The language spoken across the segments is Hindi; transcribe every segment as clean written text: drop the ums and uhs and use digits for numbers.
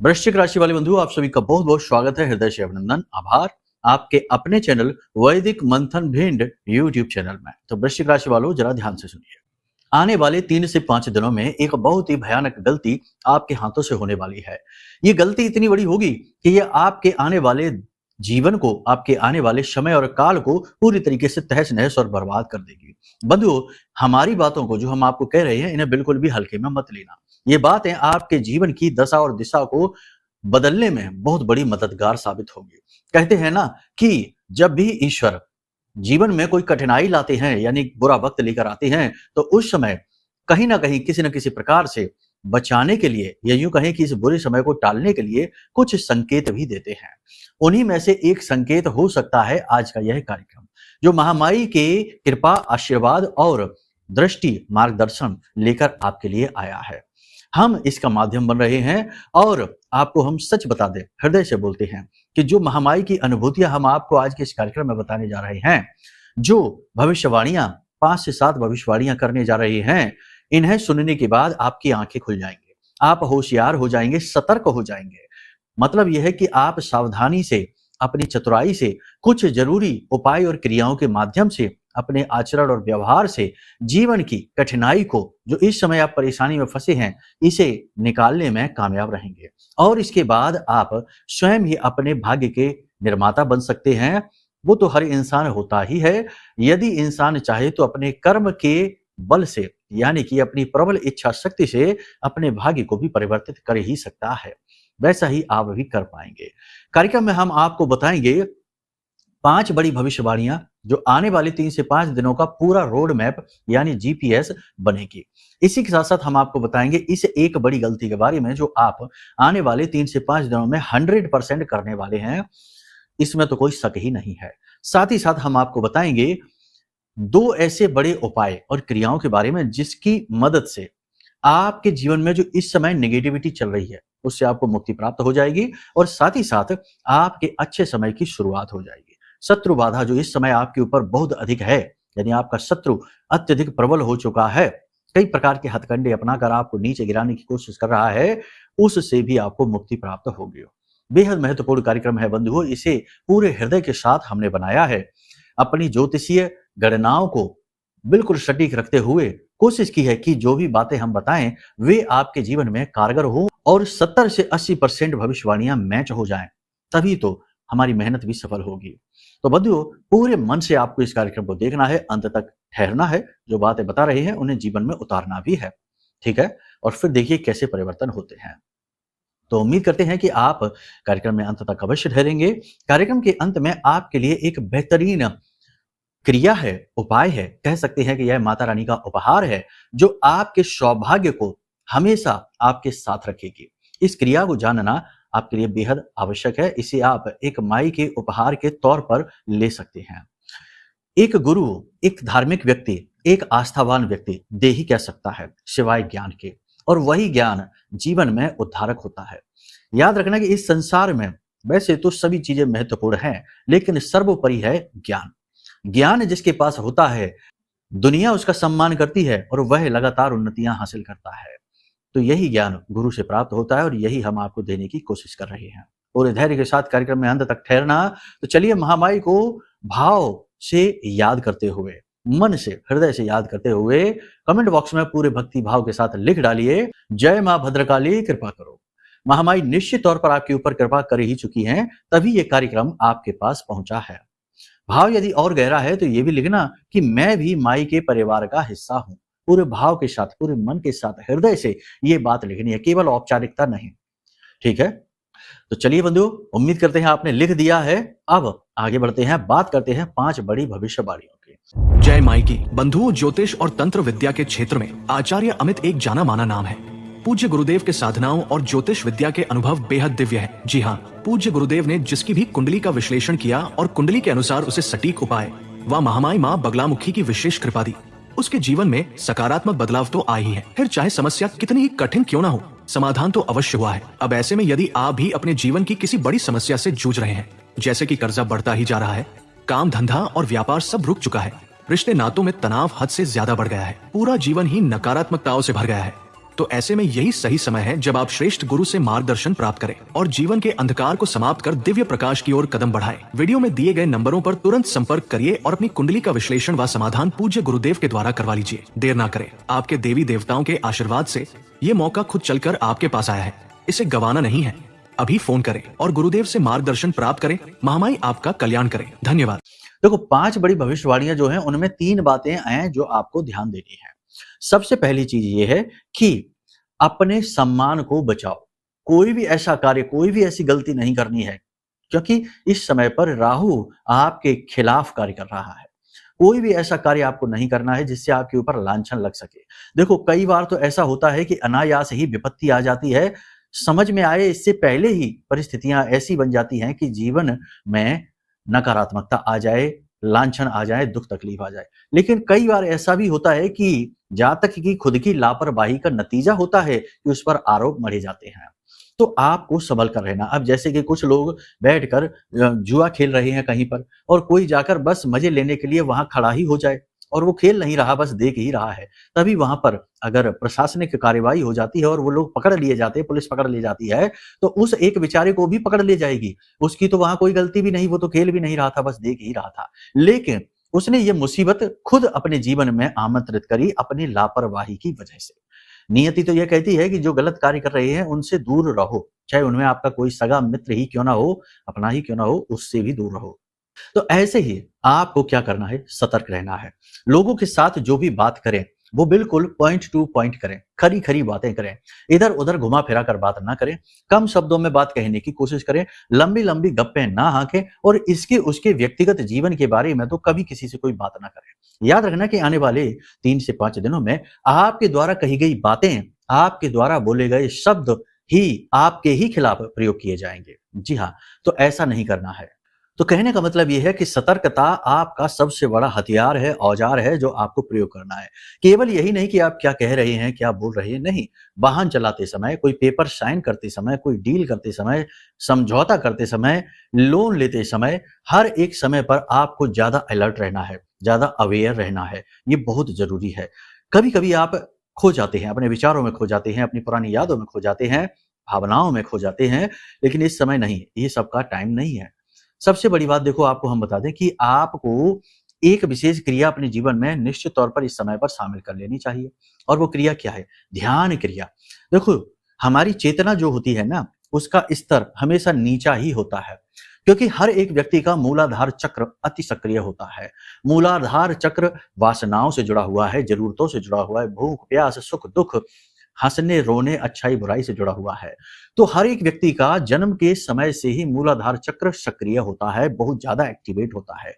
वृश्चिक राशि वाले बंधु, आप सभी का बहुत बहुत स्वागत है। हृदय से अभिनंदन, आभार आपके अपने चैनल वैदिक मंथन भिंड यूट्यूब चैनल में। तो वृश्चिक राशि वालों, जरा ध्यान से सुनिए। आने वाले 3 से 5 दिनों में एक बहुत ही भयानक गलती आपके हाथों से होने वाली है। ये गलती इतनी बड़ी होगी कि ये आपके आने वाले जीवन को, आपके आने वाले समय और काल को पूरी तरीके से तहस नहस और बर्बाद कर देगी। बंधुओं, हमारी बातों को जो हम आपको कह रहे हैं, इन्हें बिल्कुल भी हल्के में मत लेना। ये बातें आपके जीवन की दशा और दिशा को बदलने में बहुत बड़ी मददगार साबित होंगी। कहते हैं ना कि जब भी ईश्वर जीवन में कोई कठिनाई लाते हैं, यानी बुरा वक्त लेकर आते हैं, तो उस समय कहीं ना कहीं किसी न किसी प्रकार से बचाने के लिए, या यूं कहें कि इस बुरे समय को टालने के लिए कुछ संकेत भी देते हैं। उन्हीं में से एक संकेत हो सकता है आज का यह कार्यक्रम, जो महामाई के कृपा, आशीर्वाद और दृष्टि मार्गदर्शन लेकर आपके लिए आया है। हम इसका माध्यम बन रहे हैं और आपको हम सच बता दें, हृदय से बोलते हैं कि जो महामाई की अनुभूतियां हम आपको आज के इस कार्यक्रम में बताने जा रहे हैं, जो भविष्यवाणियां 5 से 7 भविष्यवाणियां करने जा रहे हैं, इन्हें सुनने के बाद आपकी आंखें खुल जाएंगे, आप होशियार हो जाएंगे, सतर्क हो जाएंगे। मतलब यह है कि आप सावधानी से, अपनी चतुराई से, कुछ जरूरी उपाय और क्रियाओं के माध्यम से, अपने आचरण और व्यवहार से जीवन की कठिनाई को, जो इस समय आप परेशानी में फंसे हैं, इसे निकालने में कामयाब रहेंगे। और इसके बाद आप स्वयं ही अपने भाग्य के निर्माता बन सकते हैं। वो तो हर इंसान होता ही है। यदि इंसान चाहे तो अपने कर्म के बल से, यानी कि अपनी प्रबल इच्छा शक्ति से, अपने भाग्य को भी परिवर्तित कर ही सकता है। वैसा ही आप भी कर पाएंगे। कार्यक्रम में हम आपको बताएंगे 5 बड़ी भविष्यवाणियां, जो आने वाले 3 से 5 दिनों का पूरा रोड मैप यानी जीपीएस बनेगी। इसी के साथ साथ हम आपको बताएंगे इस एक बड़ी गलती के बारे में, जो आप आने वाले 3 से 5 दिनों में 100% करने वाले हैं। इसमें तो कोई शक ही नहीं है। साथ ही साथ हम आपको बताएंगे 2 ऐसे बड़े उपाय और क्रियाओं के बारे में, जिसकी मदद से आपके जीवन में जो इस समय नेगेटिविटी चल रही है, उससे आपको मुक्ति प्राप्त हो जाएगी और साथ ही साथ आपके अच्छे समय की शुरुआत हो जाएगी। शत्रु बाधा जो इस समय आपके ऊपर बहुत अधिक है, यानी आपका शत्रु अत्यधिक प्रबल हो चुका है, कई प्रकार के हथकंडे अपनाकर आपको नीचे गिराने की कोशिश कर रहा है, उससे भी आपको मुक्ति प्राप्त होगी। बेहद महत्वपूर्ण कार्यक्रम है बंधुओं, इसे पूरे हृदय के साथ हमने बनाया है। अपनी ज्योतिषीय गणनाओं को बिल्कुल सटीक रखते हुए कोशिश की है कि जो भी बातें हम बताएं वे आपके जीवन में कारगर हो और 70 से 80% भविष्यवाणियां मैच हो जाएं, तभी तो हमारी मेहनत भी सफल होगी। तो बंधुओं, पूरे मन से आपको इस कार्यक्रम को देखना है, अंत तक ठहरना है, जो बातें बता रहे हैं उन्हें जीवन में उतारना भी है, ठीक है? और फिर देखिए कैसे परिवर्तन होते हैं। तो उम्मीद करते हैं कि आप कार्यक्रम में अंत तक अवश्य ठहरेंगे। कार्यक्रम के अंत में आपके लिए एक बेहतरीन क्रिया है, उपाय है, कह सकते हैं कि यह माता रानी का उपहार है, जो आपके सौभाग्य को हमेशा आपके साथ रखेगी। इस क्रिया को जानना आपके लिए बेहद आवश्यक है। इसे आप एक माई के उपहार के तौर पर ले सकते हैं। एक गुरु, एक धार्मिक व्यक्ति, एक आस्थावान व्यक्ति दे ही कह सकता है सिवाय ज्ञान के, और वही ज्ञान जीवन में उद्धारक होता है। याद रखना कि इस संसार में वैसे तो सभी चीजें महत्वपूर्ण हैं, लेकिन सर्वोपरि है ज्ञान। ज्ञान जिसके पास होता है, दुनिया उसका सम्मान करती है और वह लगातार उन्नतियां हासिल करता है। तो यही ज्ञान गुरु से प्राप्त होता है और यही हम आपको देने की कोशिश कर रहे हैं। और धैर्य के साथ कार्यक्रम में अंत तक ठहरना। तो चलिए महामाई को भाव से याद करते हुए, मन से, हृदय से याद करते हुए कमेंट बॉक्स में पूरे भक्ति भाव के साथ लिख डालिए, जय मां भद्रकाली कृपा करो। महामाई निश्चित तौर पर आपके ऊपर कृपा कर ही चुकी हैं, तभी ये कार्यक्रम आपके पास पहुंचा है। भाव यदि और गहरा है तो ये भी लिखना कि मैं भी माई के परिवार का हिस्सा हूं। पूरे भाव के साथ, पूरे मन के साथ, हृदय से ये बात लिखनी है, केवल औपचारिकता नहीं, ठीक है? तो चलिए बंधुओं, उम्मीद करते हैं आपने लिख दिया है। अब आगे बढ़ते हैं, बात करते हैं 5 बड़ी भविष्यवाणियों की। जय माई की। बंधुओं, ज्योतिष और तंत्र विद्या के क्षेत्र में आचार्य अमित एक जाना माना नाम है। पूज्य गुरुदेव के साधनाओं और ज्योतिष विद्या के अनुभव बेहद दिव्य है। जी हाँ, पूज्य गुरुदेव ने जिसकी भी कुंडली का विश्लेषण किया और कुंडली के अनुसार उसे सटीक उपाय व महामाई माँ बगलामुखी की विशेष कृपा दी, उसके जीवन में सकारात्मक बदलाव तो आए ही है। फिर चाहे समस्या कितनी ही कठिन क्यों ना हो, समाधान तो अवश्य हुआ है। अब ऐसे में यदि आप भी अपने जीवन की किसी बड़ी समस्या से जूझ रहे हैं, जैसे कि कर्जा बढ़ता ही जा रहा है, काम धंधा और व्यापार सब रुक चुका है, रिश्ते नातों में तनाव हद से ज्यादा बढ़ गया है, पूरा जीवन ही नकारात्मकताओं से भर गया है, तो ऐसे में यही सही समय है जब आप श्रेष्ठ गुरु से मार्गदर्शन प्राप्त करें और जीवन के अंधकार को समाप्त कर दिव्य प्रकाश की ओर कदम बढ़ाएं। वीडियो में दिए गए नंबरों पर तुरंत संपर्क करिए और अपनी कुंडली का विश्लेषण व समाधान पूज्य गुरुदेव के द्वारा करवा लीजिए। देर ना करें, आपके देवी देवताओं के आशीर्वाद से ये मौका खुद चलकर आपके पास आया है, इसे गंवाना नहीं है। अभी फोन करें और गुरुदेव से मार्गदर्शन प्राप्त करें। महामाई आपका कल्याण करें। धन्यवाद। देखो, 5 बड़ी भविष्यवाणियां जो हैं उनमें 3 बातें हैं जो आपको ध्यान देनी है। सबसे पहली चीज ये है कि अपने सम्मान को बचाओ। कोई भी ऐसा कार्य, कोई भी ऐसी गलती नहीं करनी है, क्योंकि इस समय पर राहु आपके खिलाफ कार्य कर रहा है। कोई भी ऐसा कार्य आपको नहीं करना है जिससे आपके ऊपर लांछन लग सके। देखो, कई बार तो ऐसा होता है कि अनायास ही विपत्ति आ जाती है, समझ में आए इससे पहले ही परिस्थितियां ऐसी बन जाती हैं कि जीवन में नकारात्मकता आ जाए, लांछन आ जाए, दुख तकलीफ आ जाए। लेकिन कई बार ऐसा भी होता है कि जहां तक कि खुद की लापरवाही का नतीजा होता है कि उस पर आरोप मढ़े जाते हैं। तो आपको संभल कर रहना। अब जैसे कि कुछ लोग बैठकर जुआ खेल रहे हैं कहीं पर, और कोई जाकर बस मजे लेने के लिए वहां खड़ा ही हो जाए और वो खेल नहीं रहा, बस देख ही रहा है। तभी वहां पर अगर प्रशासनिक कार्यवाही हो जाती है और वो लोग पकड़ लिए जाते हैं, पुलिस पकड़ ली जाती है, तो उस एक बेचारे को भी पकड़ ले जाएगी। उसकी तो वहां कोई गलती भी नहीं, वो तो खेल भी नहीं रहा था, बस देख ही रहा था। लेकिन उसने ये मुसीबत खुद अपने जीवन में आमंत्रित करी अपनी लापरवाही की वजह से। नियति तो यह कहती है कि जो गलत कार्य कर रहे हैं उनसे दूर रहो, चाहे उनमें आपका कोई सगा मित्र ही क्यों ना हो, अपना ही क्यों ना हो, उससे भी दूर रहो। तो ऐसे ही आपको क्या करना है, सतर्क रहना है। लोगों के साथ जो भी बात करें वो बिल्कुल पॉइंट टू पॉइंट करें, खरी खरी बातें करें, इधर उधर घुमा फिरा कर बात ना करें, कम शब्दों में बात कहने की कोशिश करें, लंबी लंबी गप्पे ना हांकें और इसके उसके व्यक्तिगत जीवन के बारे में तो कभी किसी से कोई बात ना करें। याद रखना कि आने वाले 3 से 5 दिनों में आपके द्वारा कही गई बातें, आपके द्वारा बोले गए शब्द ही आपके ही खिलाफ प्रयोग किए जाएंगे। जी हाँ, तो ऐसा नहीं करना है। तो कहने का मतलब यह है कि सतर्कता आपका सबसे बड़ा हथियार है, औजार है जो आपको प्रयोग करना है। केवल यही नहीं कि आप क्या कह रहे हैं, क्या बोल रहे हैं, नहीं। वाहन चलाते समय, कोई पेपर साइन करते समय, कोई डील करते समय, समझौता करते समय, लोन लेते समय, हर एक समय पर आपको ज्यादा अलर्ट रहना है, ज्यादा अवेयर रहना है। ये बहुत जरूरी है। कभी कभी आप खो जाते हैं, अपने विचारों में खो जाते हैं, अपनी पुरानी यादों में खो जाते हैं, भावनाओं में खो जाते हैं, लेकिन इस समय नहीं, ये सबका टाइम नहीं है। सबसे बड़ी बात देखो, आपको हम बता दें कि आपको एक विशेष क्रिया अपने जीवन में निश्चित तौर पर इस समय पर शामिल कर लेनी चाहिए। और वो क्रिया क्या है? ध्यान क्रिया। देखो, हमारी चेतना जो होती है ना, उसका स्तर हमेशा नीचा ही होता है, क्योंकि हर एक व्यक्ति का मूलाधार चक्र अति सक्रिय होता है। मूलाधार चक्र वासनाओं से जुड़ा हुआ है, जरूरतों से जुड़ा हुआ है, भूख प्यास, सुख दुख, हंसने रोने, अच्छाई बुराई से जुड़ा हुआ है। तो हर एक व्यक्ति का जन्म के समय से ही मूलाधार चक्र सक्रिय होता है, बहुत ज्यादा एक्टिवेट होता है।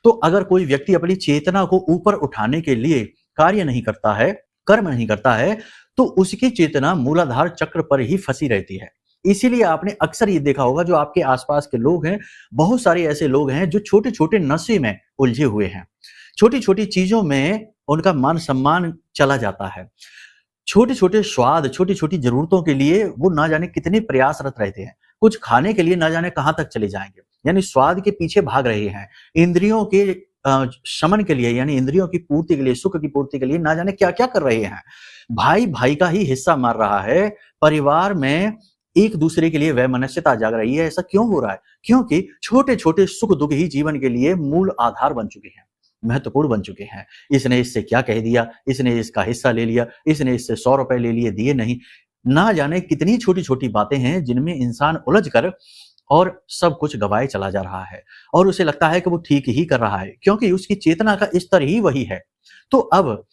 तो अगर कोई व्यक्ति अपनी चेतना को ऊपर उठाने के लिए कार्य नहीं करता है, कर्म नहीं करता है, तो उसकी चेतना मूलाधार चक्र पर ही फंसी रहती है। इसीलिए आपने अक्सर ये देखा होगा, जो आपके आसपास के लोग हैं, बहुत सारे ऐसे लोग हैं जो छोटे छोटे नशे में उलझे हुए हैं। छोटी छोटी चीजों में उनका मान सम्मान चला जाता है। छोटे छोटे स्वाद, छोटी छोटी जरूरतों के लिए वो ना जाने कितने प्रयासरत रहते हैं। कुछ खाने के लिए ना जाने कहां तक चले जाएंगे, यानी स्वाद के पीछे भाग रहे हैं। इंद्रियों के शमन के लिए, यानी इंद्रियों की पूर्ति के लिए, सुख की पूर्ति के लिए ना जाने क्या क्या कर रहे हैं। भाई भाई का ही हिस्सा मार रहा है। परिवार में एक दूसरे के लिए वैमनस्यता जाग रही है। ऐसा क्यों हो रहा है? क्योंकि छोटे छोटे सुख दुख ही जीवन के लिए मूल आधार बन चुके हैं, महत्वपूर्ण बन चुके हैं। इसने इससे क्या कह दिया, इसने इसका हिस्सा ले लिया, इसने इससे 100 रुपए ले लिए, दिए नहीं। ना जाने कितनी छोटी छोटी बातें हैं जिनमें इंसान उलझ कर और सब कुछ गवाए चला जा रहा है, और उसे लगता है कि वो ठीक ही कर रहा है, क्योंकि उसकी चेतना का स्तर ही वही है। तो अब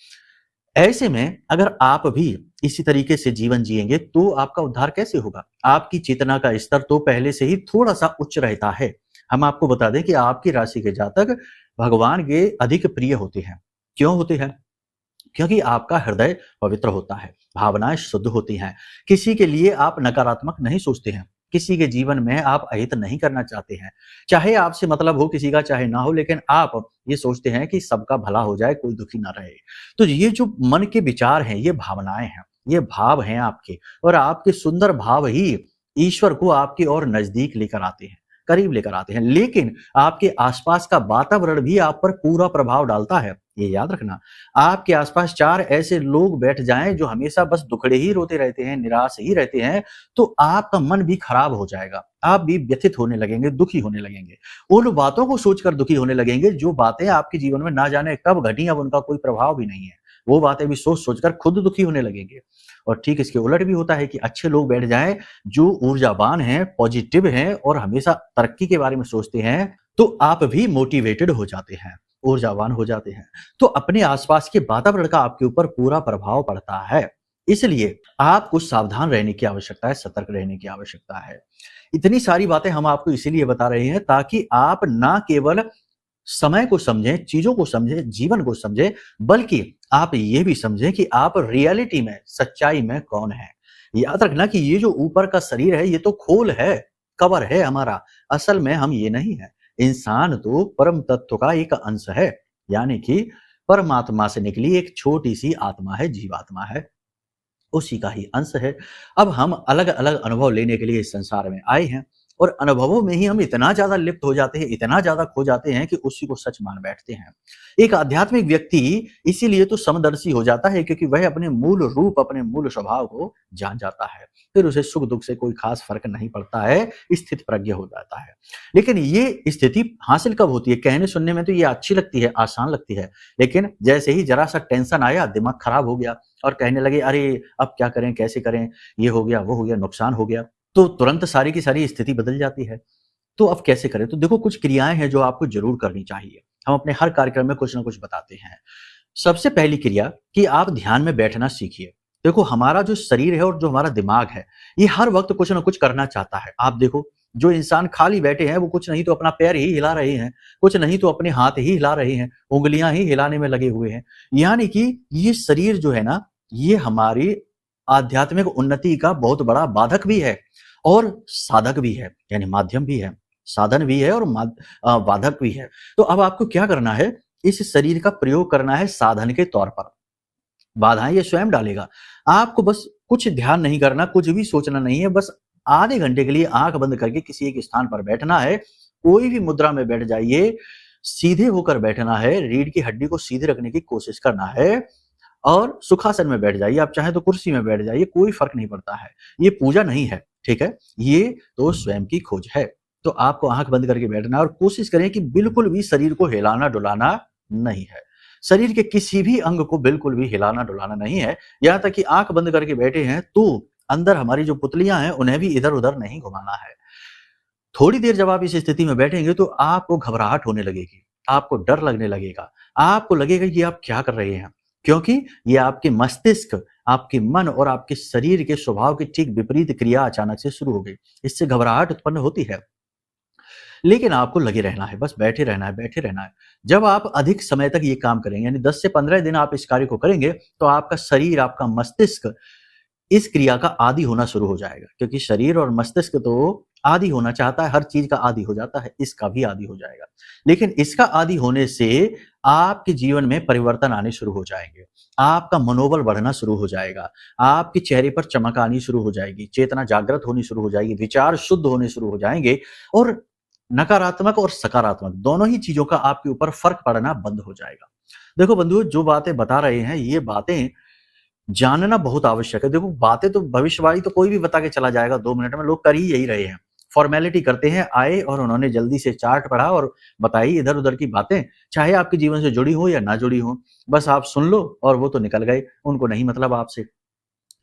ऐसे में अगर आप भी इसी तरीके से जीवन जिएंगे तो आपका उद्धार कैसे होगा? आपकी चेतना का स्तर तो पहले से ही थोड़ा सा उच्च रहता है। हम आपको बता दें कि आपकी राशि के जातक भगवान के अधिक प्रिय होते हैं। क्यों होते हैं? क्योंकि आपका हृदय पवित्र होता है, भावनाएं शुद्ध होती हैं। किसी के लिए आप नकारात्मक नहीं सोचते हैं, किसी के जीवन में आप अहित नहीं करना चाहते हैं। चाहे आपसे मतलब हो किसी का, चाहे ना हो, लेकिन आप ये सोचते हैं कि सबका भला हो जाए, कोई दुखी ना रहे। तो ये जो मन के विचार हैं, ये भावनाएं हैं, ये भाव हैं आपके, और आपके सुंदर भाव ही ईश्वर को आपकी ओर नजदीक लेकर आते हैं। करीब लेकर आते हैं। लेकिन आपके आसपास का वातावरण भी आप पर पूरा प्रभाव डालता है, ये याद रखना। आपके आसपास 4 ऐसे लोग बैठ जाएं जो हमेशा बस दुखड़े ही रोते रहते हैं, निराश ही रहते हैं, तो आपका मन भी खराब हो जाएगा। आप भी व्यथित होने लगेंगे, दुखी होने लगेंगे। उन बातों को सोचकर दुखी होने लगेंगे जो बातें आपके जीवन में ना जाने कब घटी, अब उनका कोई प्रभाव भी नहीं है। वो बातें भी सोच-सोच कर खुद दुखी होने लगेंगे। और ठीक इसके उलट भी होता है कि अच्छे लोग बैठ जाएँ जो ऊर्जावान हैं, पॉजिटिव हैं और हमेशा तरक्की के बारे में सोचते हैं, तो आप भी मोटिवेटेड हो जाते हैं, ऊर्जावान हो जाते हैं। तो अपने आसपास के वातावरण का आपके ऊपर पूरा प्रभाव पड़ता है। इसलिए आपको सावधान रहने की आवश्यकता है, सतर्क रहने की आवश्यकता है। इतनी सारी बातें हम आपको इसीलिए बता रहे हैं ताकि आप ना केवल समय को समझें, चीज़ों को समझें, जीवन को समझें, बल्कि आप ये भी समझें कि आप रियलिटी में, सच्चाई में कौन हैं। याद रखना कि ये जो ऊपर का शरीर है, ये तो खोल है, कवर है हमारा। असल में हम ये नहीं हैं। इंसान तो परम तत्व का एक अंश है, यानी कि परमात्मा से निकली एक छोटी-सी आत्मा है, जीवात्मा है, उसी का ही अंश है। अब हम अलग-अलग अनुभव लेने के लिए इस संसार में आए हैं और अनुभवों में ही हम इतना ज़्यादा लिप्त हो जाते हैं, इतना ज़्यादा खो जाते हैं कि उसी को सच मान बैठते हैं। एक आध्यात्मिक व्यक्ति इसीलिए तो समदर्शी हो जाता है क्योंकि वह अपने मूल रूप, अपने मूल स्वभाव को जान जाता है। फिर उसे सुख-दुःख से कोई खास फ़र्क नहीं पड़ता है, स्थितप्रज्ञ हो जाता है। लेकिन ये स्थिति हासिल कब होती है? कहने सुनने में तो ये अच्छी लगती है, आसान लगती है, लेकिन जैसे ही ज़रा-सा टेंशन आया, दिमाग खराब हो गया और कहने लगे, "अरे! अब क्या करें, कैसे करें? ये हो गया, वो हो गया, नुकसान हो गया।" तो तुरंत सारी की सारी स्थिति बदल जाती है। तो अब कैसे करें? तो देखो कुछ क्रियाएँ हैं जो आपको ज़रूर करनी चाहिए। हम अपने हर कार्यक्रम में कुछ न कुछ बताते हैं। सबसे पहली क्रिया कि आप ध्यान में बैठना सीखिए। देखो हमारा जो शरीर है और जो हमारा दिमाग है, ये हर वक़्त कुछ न कुछ करना चाहता है। आप देखो, जो इंसान खाली बैठे हैं, वो कुछ नहीं तो अपना पैर ही हिला रहे हैं, कुछ नहीं तो अपने हाथ ही हिला रहे हैं, उँगलियाँ ही हिलाने में लगे हुए हैं। यानी कि ये शरीर जो है ना, ये हमारी आध्यात्मिक उन्नति का बहुत बड़ा बाधक भी है और साधक भी है, यानी माध्यम भी है, साधन भी है और बाधक भी है। तो अब आपको क्या करना है, इस शरीर का प्रयोग करना है साधन के तौर पर। बाधाएँ ये स्वयं डालेगा। आपको बस कुछ ध्यान नहीं करना, कुछ भी सोचना नहीं है, बस आधे घंटे के लिए आँख बंद करके किसी एक स्थान पर बैठना है, कोई भी मुद्रा में बैठ जाइए, सीधे होकर बैठना है, रीढ़ की हड्डी को सीधे रखने की कोशिश करना है और सुखासन में बैठ जाइए, आप चाहें तो कुर्सी में बैठ जाइए, कोई फ़र्क नहीं पड़ता है। ये पूजा नहीं है, ठीक है? ये तो स्वयं की खोज है। तो आपको आँख बंद करके बैठना है और कोशिश करें कि बिल्कुल भी शरीर को हिलाना-डुलाना नहीं है। शरीर के किसी भी अंग को बिल्कुल भी हिलाना-डुलाना नहीं है। यहाँ तक कि आँख बंद करके बैठे हैं, तो अंदर हमारी जो पुतलियाँ हैं, उन्हें भी इधर-उधर नहीं घुमाना है। थोड़ी देर जब आप इस स्थिति में बैठेंगे तो आपको घबराहट होने लगेगी, आपको डर लगने लगेगा, आपको लगेगा कि आप क्या कर रहे हैं, क्योंकि ये आपके मस्तिष्क, आपके मन और आपके शरीर के स्वभाव की ठीक विपरीत क्रिया अचानक से शुरू हो गई। इससे घबराहट उत्पन्न होती है, लेकिन आपको लगे रहना है, बस बैठे रहना है, बैठे रहना है। जब आप अधिक समय तक ये काम करेंगे, यानी 10 से 15 दिन आप इस कार्य को करेंगे, तो आपका शरीर, आपका मस्तिष्क इस क्रिया का आदी होना शुरू हो जाएगा, क्योंकि शरीर और मस्तिष्क तो आदी होना चाहता है, हर चीज का आदी हो जाता है, इसका भी आदी हो जाएगा। लेकिन इसका आदी होने से आपके जीवन में परिवर्तन आने शुरू हो जाएंगे, आपका मनोबल बढ़ना शुरू हो जाएगा, आपके चेहरे पर चमक आनी शुरू हो जाएगी, चेतना जागृत होनी शुरू हो जाएगी, विचार शुद्ध होने शुरू हो जाएंगे और नकारात्मक और सकारात्मक दोनों ही चीजों का आपके ऊपर फर्क पड़ना बंद हो जाएगा। देखो बंधुओं, जो बातें बता रहे हैं, ये बातें जानना बहुत आवश्यक है। देखो बातें तो भविष्यवाणी तो कोई भी बता के चला जाएगा 2 मिनट में, लोग कर ही यही रहे हैं। फॉर्मेलिटी करते हैं, आए और उन्होंने जल्दी से चार्ट पढ़ा और बताई इधर-उधर की बातें, चाहे आपके जीवन से जुड़ी हो या ना जुड़ी हो। बस आप सुन लो और वो तो निकल गए, उनको नहीं मतलब आपसे।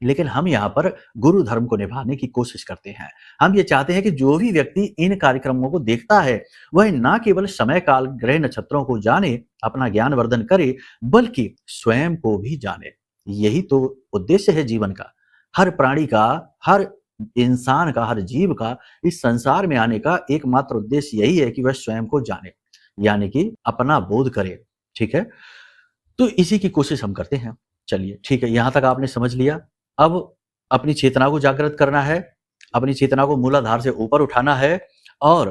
लेकिन हम यहाँ पर गुरु धर्म को निभाने की कोशिश करते हैं। हम ये चाहते हैं कि जो भी व्यक्ति इन कार्यक्रमों को देखता है, वह ना केवल समय काल, ग्रह, नक्षत्रों को जाने, अपना ज्ञान वर्धन करे, बल्कि स्वयं को भी जाने। यही तो उद्देश्य है जीवन का। हर प्राणी का, हर इंसान का, हर जीव का इस संसार में आने का एकमात्र उद्देश्य यही है कि वह स्वयं को जाने, यानी कि अपना बोध करे। ठीक है? तो इसी की कोशिश हम करते हैं। चलिए ठीक है, यहाँ तक आपने समझ लिया। अब अपनी चेतना को जागृत करना है, अपनी चेतना को मूलाधार से ऊपर उठाना है और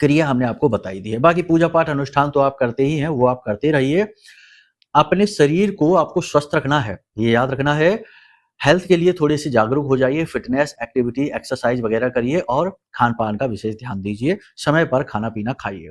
क्रिया हमने आपको बताई दी है। बाकी पूजा पाठ अनुष्ठान तो आप करते ही हैं, वो आप करते रहिए। अपने शरीर को आपको स्वस्थ रखना है, ये याद रखना है। हेल्थ के लिए थोड़े से जागरूक हो जाइए, फिटनेस, एक्टिविटी, एक्सरसाइज वगैरह करिए और खान-पान का विशेष ध्यान दीजिए, समय पर खाना-पीना खाइए।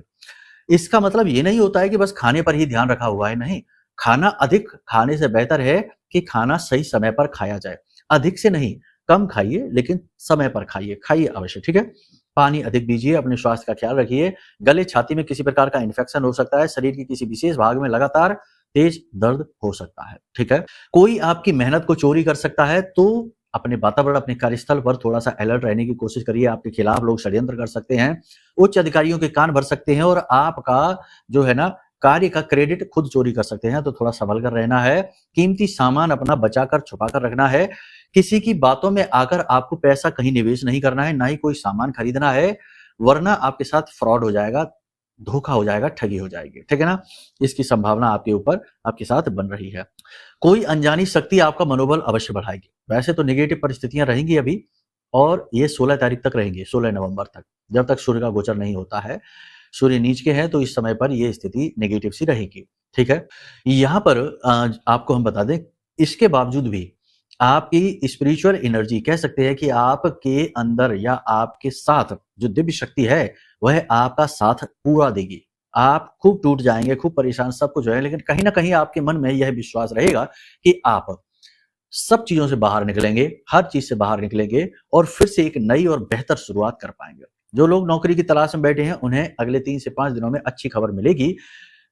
इसका मतलब ये नहीं होता है कि बस खाने पर ही ध्यान रखा हुआ है, नहीं। खाना अधिक खाने से बेहतर है कि खाना सही समय पर खाया जाए। अधिक से नहीं, कम खाइए लेकिन समय पर खाइए, खाइए अवश्य, ठीक है? पानी अधिक पीजिए, अपने स्वास्थ्य का ख्याल रखिए। गले, छाती में किसी प्रकार का इन्फेक्शन हो सकता है, शरीर के किसी विशेष भाग में लगातार तेज दर्द हो सकता है, ठीक है? कोई आपकी मेहनत को चोरी कर सकता है, तो अपने वातावरण, अपने कार्यस्थल पर थोड़ा-सा अलर्ट रहने की कोशिश करिए। आपके खिलाफ लोग षड्यंत्र कर सकते हैं, उच्च अधिकारियों के कान भर सकते हैं और आपका जो है ना कार्य का क्रेडिट खुद चोरी कर सकते हैं, तो थोड़ा संभल कर रहना है। कीमती सामान अपना बचाकर, छुपाकर रखना है। किसी की बातों में आकर आपको पैसा कहीं निवेश नहीं करना है, ना ही कोई सामान खरीदना है, वरना आपके साथ फ्रॉड हो जाएगा, धोखा हो जाएगा, ठगी हो जाएगी, ठीक है ना? इसकी संभावना आपके ऊपर, आपके साथ बन रही है। कोई अनजानी शक्ति आपका मनोबल अवश्य बढ़ाएगी। वैसे तो नेगेटिव परिस्थितियां रहेंगी अभी और ये 16 तारीख तक रहेंगी, 16 नवंबर तक, जब तक सूर्य का गोचर नहीं होता है। सूर्य नीच के हैं तो इस समय पर ये स्थिति नेगेटिव सी रहेगी, ठीक है? यहाँ पर आपको हम बता दें, इसके बावजूद भी आपकी स्पिरिचुअल एनर्जी कह सकते हैं कि आपके अंदर या आपके साथ जो दिव्य शक्ति है, वह आपका साथ पूरा देगी। आप खूब टूट जाएँगे, खूब परेशान, सब कुछ है, लेकिन कहीं न कहीं आपके मन में यह विश्वास रहेगा कि आप सब चीज़ों से बाहर निकलेंगे, हर चीज़ से बाहर निकलेंगे और फिर से एक नई और बेहतर शुरुआत कर पाएँगे। जो लोग नौकरी की तलाश में बैठे हैं, उन्हें अगले 3 से 5 दिनों में अच्छी खबर मिलेगी।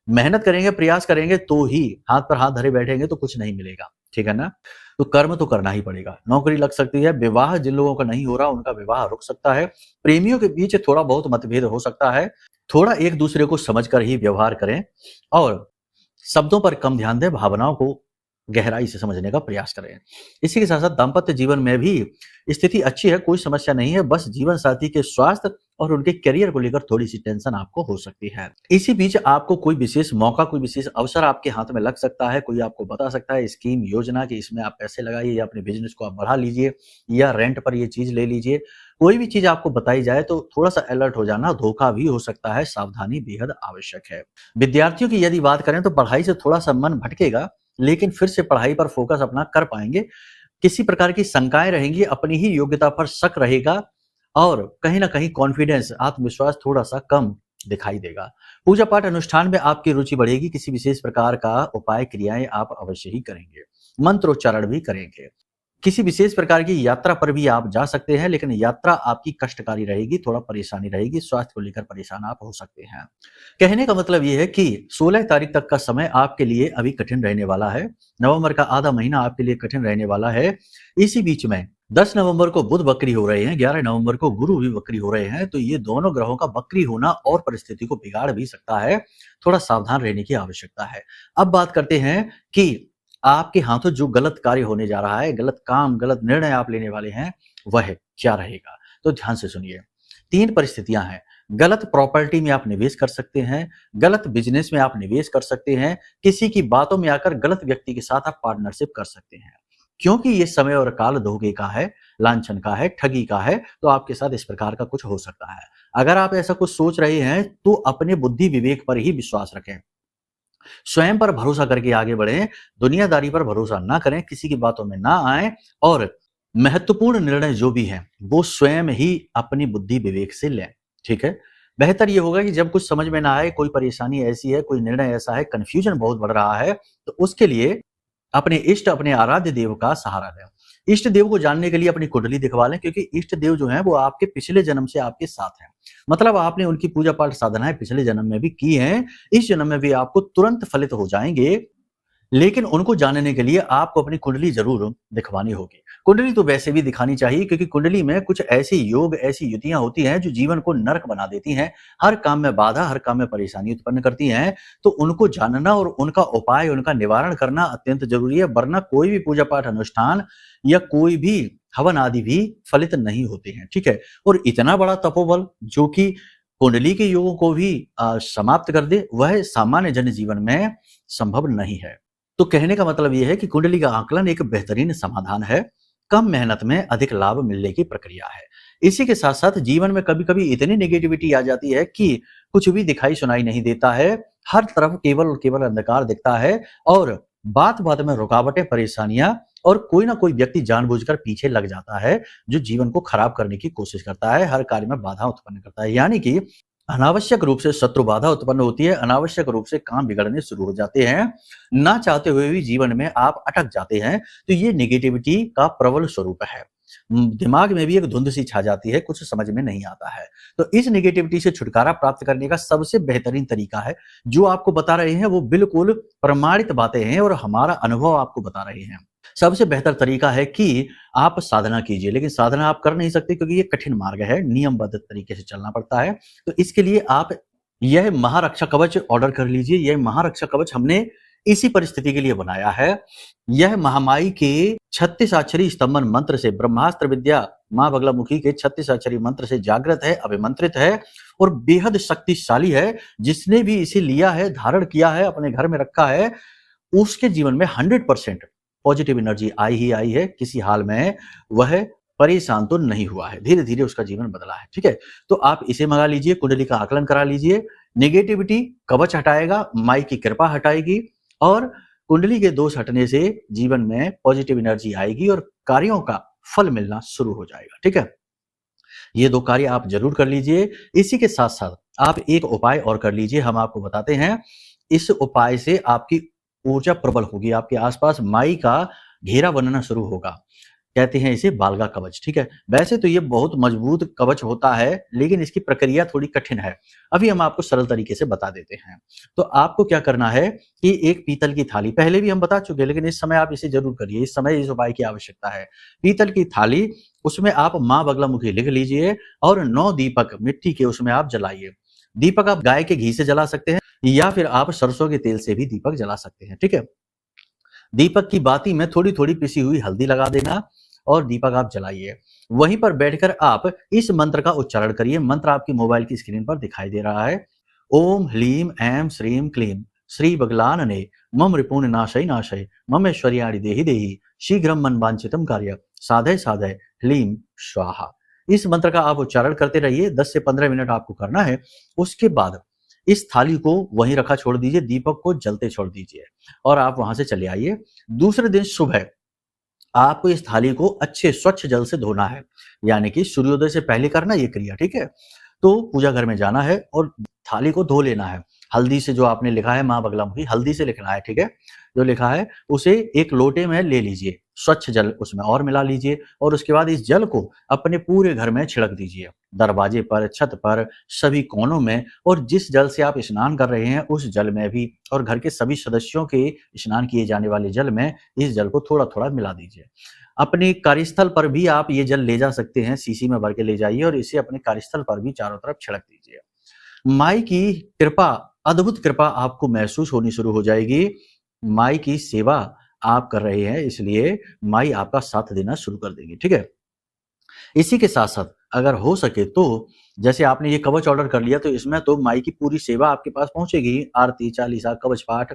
मेहनत करेंगे, प्रयास करेंगे तो ही, हाथ पर हाथ धरे बैठेंगे तो कुछ नहीं मिलेगा, ठीक है ना? तो कर्म तो करना ही पड़ेगा। नौकरी लग सकती है, विवाह जिन लोगों का नहीं हो रहा, उनका विवाह रुक सकता है। प्रेमियों के बीच थोड़ा बहुत मतभेद हो सकता है। थोड़ा एक-दूसरे को समझकर ही व्यवहार करें और शब्दों पर कम ध्यान दें, भावनाओं को गहराई से समझने का प्रयास करें। इसी के साथ-साथ दाम्पत्य जीवन में भी स्थिति अच्छी है, कोई समस्या नहीं है, बस जीवन साथी के स्वास्थ्य और उनके करियर को लेकर थोड़ी-सी टेंशन आपको हो सकती है। इसी बीच आपको कोई विशेष मौका, कोई विशेष अवसर आपके हाथ में लग सकता है, कोई आपको बता सकता है स्कीम, योजना कि इसमें आप पैसे लगाइए या अपने बिज़नेस को आप बढ़ा लीजिए या रेंट पर ये चीज़ ले लीजिए। कोई भी चीज़ आपको बताई जाए तो थोड़ा-सा अलर्ट हो जाना, धोखा भी हो सकता है, सावधानी बेहद आवश्यक है। विद्यार्थियों की यदि बात करें तो पढ़ाई से थोड़ा-सा मन भटकेगा, लेकिन फिर से पढ़ाई पर फोकस अपना कर पाएँगे। किसी प्रकार की शंकाएँ रहेंगी, अपनी ही योग्यता पर शक रहेगा और कहीं न कहीं कॉन्फिडेंस, आत्मविश्वास थोड़ा-सा कम दिखाई देगा। पूजा-पाठ अनुष्ठान में आपकी रुचि बढ़ेगी, किसी विशेष प्रकार का उपाय, क्रियाएँ आप अवश्य ही करेंगे। मंत्रोच्चारण भी करेंगे। किसी विशेष प्रकार की यात्रा पर भी आप जा सकते हैं, लेकिन यात्रा आपकी कष्टकारी रहेगी, थोड़ा परेशानी रहेगी, स्वास्थ्य को लेकर परेशान आप हो सकते हैं। कहने का मतलब ये है कि 16 तारीख तक का समय आपके लिए अभी कठिन रहने वाला है। नवंबर का आधा महीना आपके लिए कठिन रहने वाला है। इसी बीच में 10 नवंबर को बुध वक्री हो रहे हैं, 11 नवंबर को गुरु भी वक्री हो रहे हैं, तो ये दोनों ग्रहों का वक्री होना और परिस्थिति को बिगाड़ भी सकता है। थोड़ा सावधान रहने की आवश्यकता है। अब बात करते हैं कि आपके हाथों जो गलत कार्य होने जा रहा है, गलत काम, गलत निर्णय आप लेने वाले हैं, वह क्या रहेगा? तो ध्यान से सुनिए। 3 परिस्थितियां हैं। गलत प्रॉपर्टी में आप निवेश कर सकते हैं, गलत बिजनेस में आप निवेश कर सकते हैं, किसी की बातों में आकर गलत व्यक्ति के साथ आप पार्टनरशिप कर सकते हैं। क्योंकि ये समय और काल धोखे का है, लांछन का है, ठगी का है, तो आपके साथ इस प्रकार का कुछ हो सकता है। अगर आप ऐसा कुछ सोच रहे हैं, तो अपने बुद्धि विवेक पर ही विश्वास रखें। स्वयं पर भरोसा करके आगे बढ़ें, दुनियादारी पर भरोसा ना करें, किसी की बातों में ना आएँ और महत्वपूर्ण निर्णय जो भी हैं, वो स्वयं ही अपनी बुद्धि विवेक से लें, ठीक है? बेहतर ये होगा कि जब कुछ समझ में ना आए, कोई परेशानी ऐसी है, कोई निर्णय ऐसा है, कन्फ्यूजन बहुत बढ़ रहा है, तो उसके लिए अपने इष्ट, अपने आराध्य देव का सहारा लें। इष्ट देव को जानने के लिए अपनी कुंडली दिखवा लें, क्योंकि इष्ट देव जो हैं, वो आपके पिछले जन्म से आपके साथ हैं। मतलब आपने उनकी पूजा पाठ साधनाएँ पिछले जन्म में भी की हैं, इस जन्म में भी आपको तुरंत फलित हो जाएँगे। लेकिन उनको जानने के लिए आपको अपनी कुंडली ज़रूर दिखवानी होगी। कुंडली तो वैसे भी दिखानी चाहिए, क्योंकि कुंडली में कुछ ऐसे योग, ऐसी युतियाँ होती हैं जो जीवन को नरक बना देती हैं, हर काम में बाधा, हर काम में परेशानी उत्पन्न करती हैं। तो उनको जानना और उनका उपाय, उनका निवारण करना अत्यंत ज़रूरी है, वरना कोई भी पूजा पाठ अनुष्ठान या कोई भी हवन आदि भी फलित नहीं होते हैं, ठीक है? और इतना बड़ा तपोबल जो कि कुंडली के योगों को भी समाप्त कर दे, वह सामान्य जनजीवन में संभव नहीं है। तो कहने का मतलब ये है कि कुंडली का आकलन एक बेहतरीन समाधान है, कम मेहनत में अधिक लाभ मिलने की प्रक्रिया है। इसी के साथ-साथ जीवन में कभी-कभी इतनी नेगेटिविटी आ जाती है कि कुछ भी दिखाई सुनाई नहीं देता है, हर तरफ केवल और केवल अंधकार दिखता है और बात-बात में रुकावटें, परेशानियां और कोई ना कोई व्यक्ति जानबूझकर पीछे लग जाता है, जो जीवन को खराब करने की कोशिश करता है, हर कार्य में बाधा उत्पन्न करता है। यानी कि अनावश्यक रूप से शत्रु बाधा उत्पन्न होती है, अनावश्यक रूप से काम बिगड़ने शुरू हो जाते हैं, ना चाहते हुए भी जीवन में आप अटक जाते हैं। तो ये नेगेटिविटी का प्रबल स्वरूप है। दिमाग में भी एक धुंध सी छा जाती है, कुछ समझ में नहीं आता है। तो इस नेगेटिविटी से छुटकारा प्राप्त करने का सबसे बेहतरीन तरीका है, जो आपको बता रहे हैं वो बिल्कुल प्रमाणित बातें हैं और हमारा अनुभव आपको बता रहे हैं। सबसे बेहतर तरीका है कि आप साधना कीजिए, लेकिन साधना आप कर नहीं सकते क्योंकि ये कठिन मार्ग है, नियमबद्ध तरीके से चलना पड़ता है। तो इसके लिए आप यह महारक्षा कवच ऑर्डर कर लीजिए। यह महारक्षा कवच हमने इसी परिस्थिति के लिए बनाया है। यह महामाई के 36 अक्षरी स्तंभन मंत्र से, ब्रह्मास्त्र विद्या मां बगलामुखी के 36 अक्षरी मंत्र से जागृत है, अभिमंत्रित है और बेहद शक्तिशाली है। जिसने भी इसे लिया है, धारण किया है, अपने घर में रखा है, उसके जीवन में 100% पॉजिटिव एनर्जी आई ही आई है। किसी हाल में वह परेशान तो नहीं हुआ है, धीरे धीरे उसका जीवन बदला है। ठीक है, तो आप इसे मंगा लीजिए, कुंडली का आकलन करा लीजिए। नेगेटिविटी कवच हटाएगा, माई की कृपा हटाएगी और कुंडली के दोष हटने से जीवन में पॉजिटिव एनर्जी आएगी और कार्यों का फल मिलना शुरू हो जाएगा। ठीक है, ये 2 कार्य आप जरूर कर लीजिए। इसी के साथ साथ आप एक उपाय और कर लीजिए, हम आपको बताते हैं। इस उपाय से आपकी ऊर्जा प्रबल होगी, आपके आसपास माई का घेरा बनना शुरू होगा। कहते हैं इसे बालगा कवच। ठीक है, वैसे तो ये बहुत मजबूत कवच होता है, लेकिन इसकी प्रक्रिया थोड़ी कठिन है। अभी हम आपको सरल तरीके से बता देते हैं। तो आपको क्या करना है कि एक पीतल की थाली, पहले भी हम बता चुके हैं, लेकिन इस समय आप इसे जरूर करिए, इस समय इस उपाय की आवश्यकता है। पीतल की थाली, उसमें आप मां बगलामुखी लिख लीजिए और 9 दीपक मिट्टी के उसमें आप जलाइए। दीपक आप गाय के घी से जला सकते हैं या फिर आप सरसों के तेल से भी दीपक जला सकते हैं। ठीक है, दीपक की बाती में थोड़ी थोड़ी पिसी हुई हल्दी लगा देना और दीपक आप जलाइए। वहीं पर बैठकर आप इस मंत्र का उच्चारण करिए। मंत्र आपकी मोबाइल की स्क्रीन पर दिखाई दे रहा है। ओम ह्लीम ऐं श्रीम क्लीम श्री बगलानने मम रिपुन नाशय नाशय मम ऐश्वर्याणि देहि देहि शीघ्रम मन वांछितम कार्य साधय साधय ह्लीम स्वाहा। इस मंत्र का आप उच्चारण करते रहिए, 10 से 15 मिनट आपको करना है। उसके बाद इस थाली को वहीं रखा छोड़ दीजिए, दीपक को जलते छोड़ दीजिए और आप वहां से चले आइए। दूसरे दिन सुबह आपको इस थाली को अच्छे स्वच्छ जल से धोना है, यानी कि सूर्योदय से पहले करना ये क्रिया। ठीक है, तो पूजा घर में जाना है और थाली को धो लेना है। हल्दी से, जो आपने लिखा है मां बगलामुखी, हल्दी से लिखना है। ठीक है, जो लिखा है उसे एक लोटे में ले लीजिए, स्वच्छ जल उसमें और मिला लीजिए और उसके बाद इस जल को अपने पूरे घर में छिड़क दीजिए, दरवाजे पर, छत पर, सभी कोनों में। और जिस जल से आप स्नान कर रहे हैं उस जल में भी और घर के सभी सदस्यों के स्नान किए जाने वाले जल में इस जल को थोड़ा थोड़ा मिला दीजिए। अपने कार्यस्थल पर भी आप ये जल ले जा सकते हैं, शीशी में भर के ले जाइए और इसे अपने कार्यस्थल पर भी चारों तरफ छिड़क दीजिए। माई की कृपा, अद्भुत कृपा आपको महसूस होनी शुरू हो जाएगी। माई की सेवा आप कर रहे हैं, इसलिए माई आपका साथ देना शुरू कर देगी। ठीक है, इसी के साथ साथ अगर हो सके तो जैसे आपने ये कवच ऑर्डर कर लिया, तो इसमें तो माई की पूरी सेवा आपके पास पहुंचेगी। आरती, चालीसा, कवच पाठ,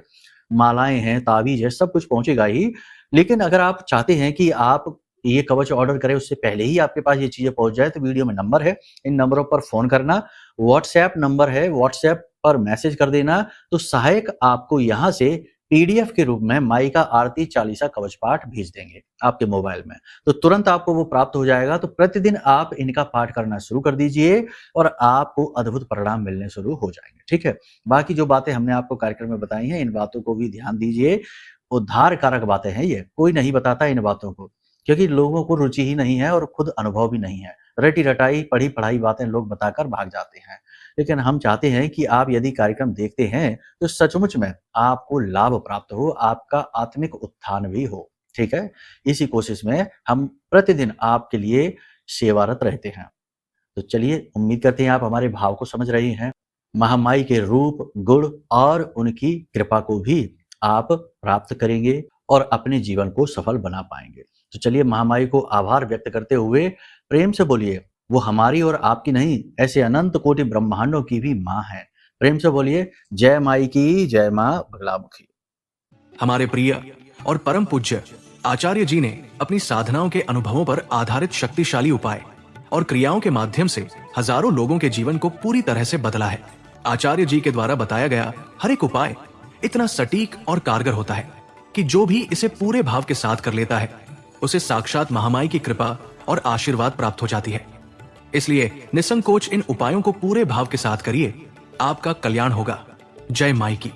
मालाएं हैं, ताबीज है, सब कुछ पहुंचेगा ही। लेकिन अगर आप चाहते हैं कि आप ये कवच ऑर्डर करें, उससे पहले ही आपके पास ये चीजें पहुंच जाए, तो वीडियो में नंबर है, इन नंबरों पर फोन करना। व्हाट्सएप नंबर है, व्हाट्सएप पर मैसेज कर देना, तो सहायक आपको यहाँ से पीडीएफ के रूप में माई का आरती, चालीसा, कवच पाठ भेज देंगे आपके मोबाइल में, तो तुरंत आपको वो प्राप्त हो जाएगा। तो प्रतिदिन आप इनका पाठ करना शुरू कर दीजिए और आपको अद्भुत परिणाम मिलने शुरू हो जाएंगे। ठीक है, बाकी जो बातें हमने आपको कार्यक्रम में बताई हैं, इन बातों को भी ध्यान दीजिए। उद्धार कारक बातें हैं, ये कोई नहीं बताता इन बातों को, क्योंकि लोगों को रुचि ही नहीं है और खुद अनुभव भी नहीं है। रटी रटाई पढ़ी पढ़ाई बातें लोग बताकर भाग जाते हैं। लेकिन हम चाहते हैं कि आप यदि कार्यक्रम देखते हैं तो सचमुच में आपको लाभ प्राप्त हो, आपका आत्मिक उत्थान भी हो। ठीक है, इसी कोशिश में हम प्रतिदिन आपके लिए सेवारत रहते हैं। तो चलिए, उम्मीद करते हैं आप हमारे भाव को समझ रहे हैं। महामाई के रूप, गुण और उनकी कृपा को भी आप प्राप्त करेंगे और अपने जीवन को सफल बना पाएंगे। तो चलिए, महामाई को आभार व्यक्त करते हुए प्रेम से बोलिए, वो हमारी और आपकी नहीं, ऐसे अनंत कोटि ब्रह्मांडों की भी माँ है। प्रेम से बोलिए, जय माई की, जय माँ बगलामुखी। हमारे प्रिय और परम पूज्य आचार्य जी ने अपनी साधनाओं के अनुभवों पर आधारित शक्तिशाली उपाय और क्रियाओं के माध्यम से हजारों लोगों के जीवन को पूरी तरह से बदला है। आचार्य जी के द्वारा बताया गया हर एक उपाय इतना सटीक और कारगर होता है कि जो भी इसे पूरे भाव के साथ कर लेता है उसे साक्षात महामाई की कृपा और आशीर्वाद प्राप्त हो जाती है। इसलिए निसंकोच इन उपायों को पूरे भाव के साथ करिए, आपका कल्याण होगा। जय माई की।